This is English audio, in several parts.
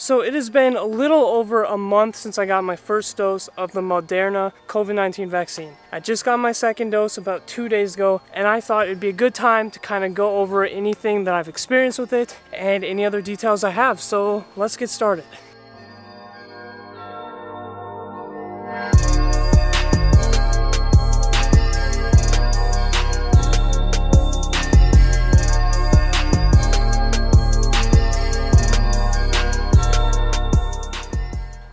So it has been a little over a month since I got my first dose of the Moderna COVID-19 vaccine. I just got my second dose about 2 days ago, and I thought it'd be a good time to kind of go over anything that I've experienced with it and any other details I have. So let's get started.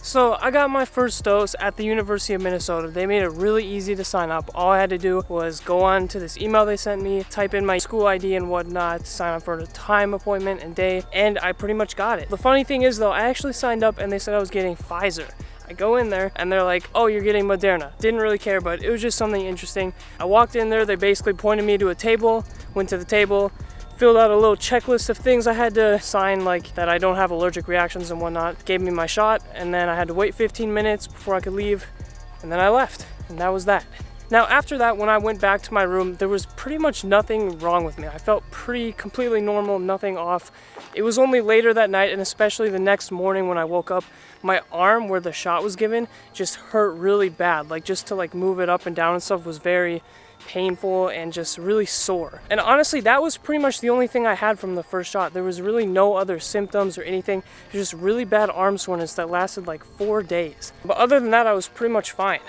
So I got my first dose at the University of Minnesota. They made it really easy to sign up. All I had to do was go on to this email they sent me, type in my school ID and whatnot, sign up for a time, appointment, and day, and I pretty much got it. The funny thing is though, I actually signed up and they said I was getting Pfizer. I go in there and they're like, oh, you're getting Moderna. Didn't really care, but it was just something interesting. I walked in there, they basically pointed me to a table, went to the table, filled out a little checklist of things I had to sign, like that I don't have allergic reactions and whatnot, gave me my shot, and then I had to wait 15 minutes before I could leave, and then I left, and that was that. Now after that, when I went back to my room, there was pretty much nothing wrong with me. I felt completely normal, nothing off. It was only later that night, and especially the next morning when I woke up, my arm where the shot was given just hurt really bad. Like just to move it up and down and stuff was very painful and just really sore. And honestly, that was pretty much the only thing I had from the first shot. There was really no other symptoms or anything. It was just really bad arm soreness that lasted like 4 days. But other than that, I was pretty much fine.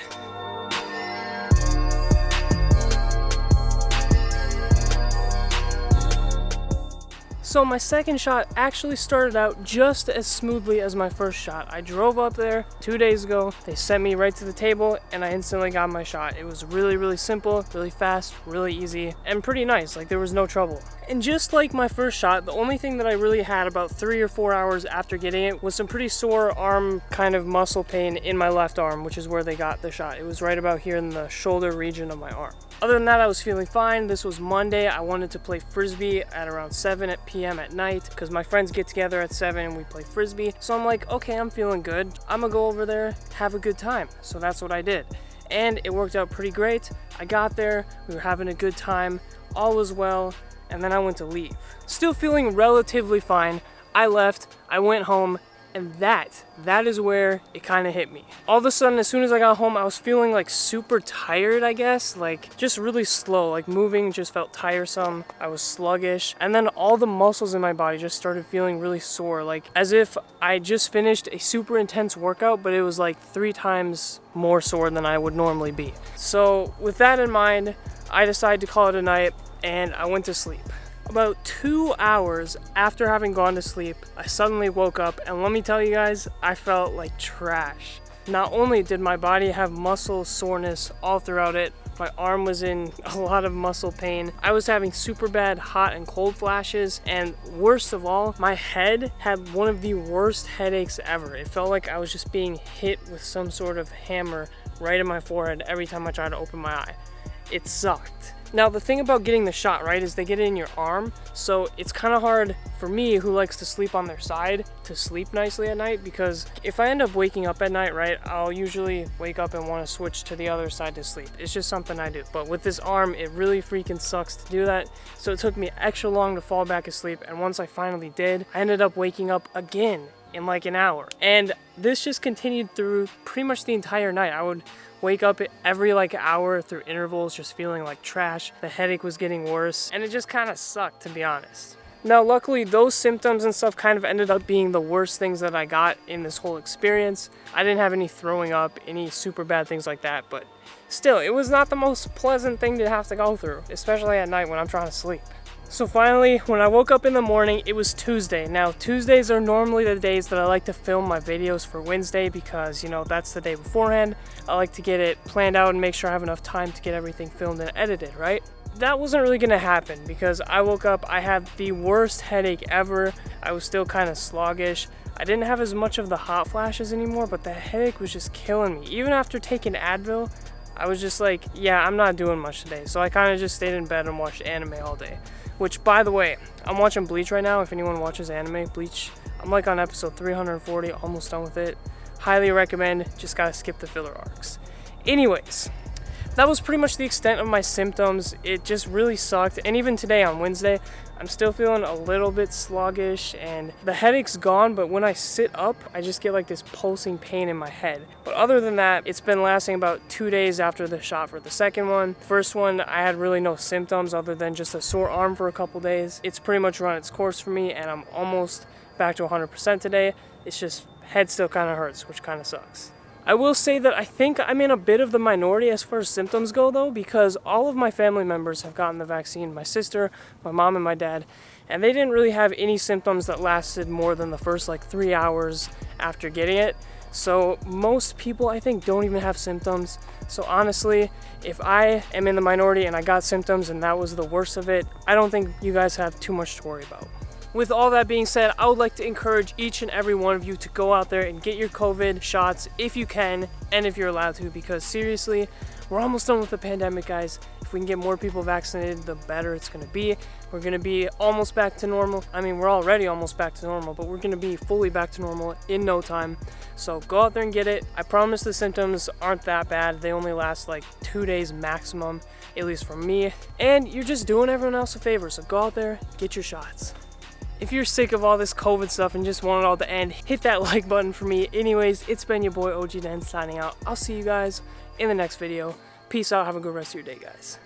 So my second shot actually started out just as smoothly as my first shot. I drove up there 2 days ago, they sent me right to the table, and I instantly got my shot. It was really simple, really fast, really easy, and pretty nice. Like there was no trouble. And just like my first shot, the only thing that I really had about 3 or 4 hours after getting it was some pretty sore arm kind of muscle pain in my left arm, which is where they got the shot. It was right about here in the shoulder region of my arm. Other than that, I was feeling fine. This was Monday. I wanted to play Frisbee at around 7 p.m. at night because my friends get together at 7 and we play Frisbee. So I'm like, okay, I'm feeling good. I'm gonna go over there, have a good time. So that's what I did. And it worked out pretty great. I got there, we were having a good time, all was well, and then I went to leave. Still feeling relatively fine. I left, I went home, and that is where it kind of hit me. All of a sudden, as soon as I got home, I was feeling like super tired, I guess. Like just really slow, like moving just felt tiresome. I was sluggish. And then all the muscles in my body just started feeling really sore, like as if I just finished a super intense workout, but it was like 3 times more sore than I would normally be. So with that in mind, I decided to call it a night and I went to sleep. About 2 hours after having gone to sleep, I suddenly woke up, and let me tell you guys, I felt like trash. Not only did my body have muscle soreness all throughout it, my arm was in a lot of muscle pain. I was having super bad hot and cold flashes, and worst of all, my head had one of the worst headaches ever. It felt like I was just being hit with some sort of hammer right in my forehead every time I tried to open my eye. It sucked. Now the thing about getting the shot, right, is they get it in your arm, so it's kind of hard for me, who likes to sleep on their side, to sleep nicely at night, because if I end up waking up at night, right, I'll usually wake up and want to switch to the other side to sleep. It's just something I do. But with this arm, it really freaking sucks to do that, so it took me extra long to fall back asleep, and once I finally did, I ended up waking up again in like an hour. And this just continued through pretty much the entire night. I would wake up every hour through intervals, just feeling like trash. The headache was getting worse, and it just kind of sucked, to be honest. Now luckily, those symptoms and stuff kind of ended up being the worst things that I got in this whole experience. I didn't have any throwing up, any super bad things like that, but still, it was not the most pleasant thing to have to go through, especially at night when I'm trying to sleep. So finally, when I woke up in the morning, it was Tuesday. Now, Tuesdays are normally the days that I like to film my videos for Wednesday because, that's the day beforehand. I like to get it planned out and make sure I have enough time to get everything filmed and edited, right? That wasn't really gonna happen because I woke up, I had the worst headache ever. I was still kind of sluggish. I didn't have as much of the hot flashes anymore, but the headache was just killing me. Even after taking Advil, I was just like, yeah, I'm not doing much today. So I kind of just stayed in bed and watched anime all day. Which, by the way, I'm watching Bleach right now. If anyone watches anime, Bleach, I'm like on episode 340, almost done with it. Highly recommend, just gotta skip the filler arcs. Anyways, that was pretty much the extent of my symptoms. It just really sucked, and even today on Wednesday, I'm still feeling a little bit sluggish, and the headache's gone, but when I sit up, I just get like this pulsing pain in my head. But other than that, it's been lasting about 2 days after the shot for the second one. First one, I had really no symptoms other than just a sore arm for a couple days. It's pretty much run its course for me, and I'm almost back to 100% today. It's just head still kind of hurts, which kind of sucks. I will say that I think I'm in a bit of the minority as far as symptoms go though, because all of my family members have gotten the vaccine, my sister, my mom, and my dad, and they didn't really have any symptoms that lasted more than the first like 3 hours after getting it. So most people I think don't even have symptoms. So honestly, if I am in the minority and I got symptoms and that was the worst of it, I don't think you guys have too much to worry about. With all that being said, I would like to encourage each and every one of you to go out there and get your COVID shots if you can and if you're allowed to, because seriously, we're almost done with the pandemic, guys. If we can get more people vaccinated, the better it's going to be. We're going to be almost back to normal. I mean, we're already almost back to normal, but we're going to be fully back to normal in no time. So go out there and get it. I promise the symptoms aren't that bad. They only last like 2 days maximum, at least for me. And you're just doing everyone else a favor. So go out there, get your shots. If you're sick of all this COVID stuff and just want it all to end, hit that like button for me. Anyways, it's been your boy OG Den signing out. I'll see you guys in the next video. Peace out. Have a good rest of your day, guys.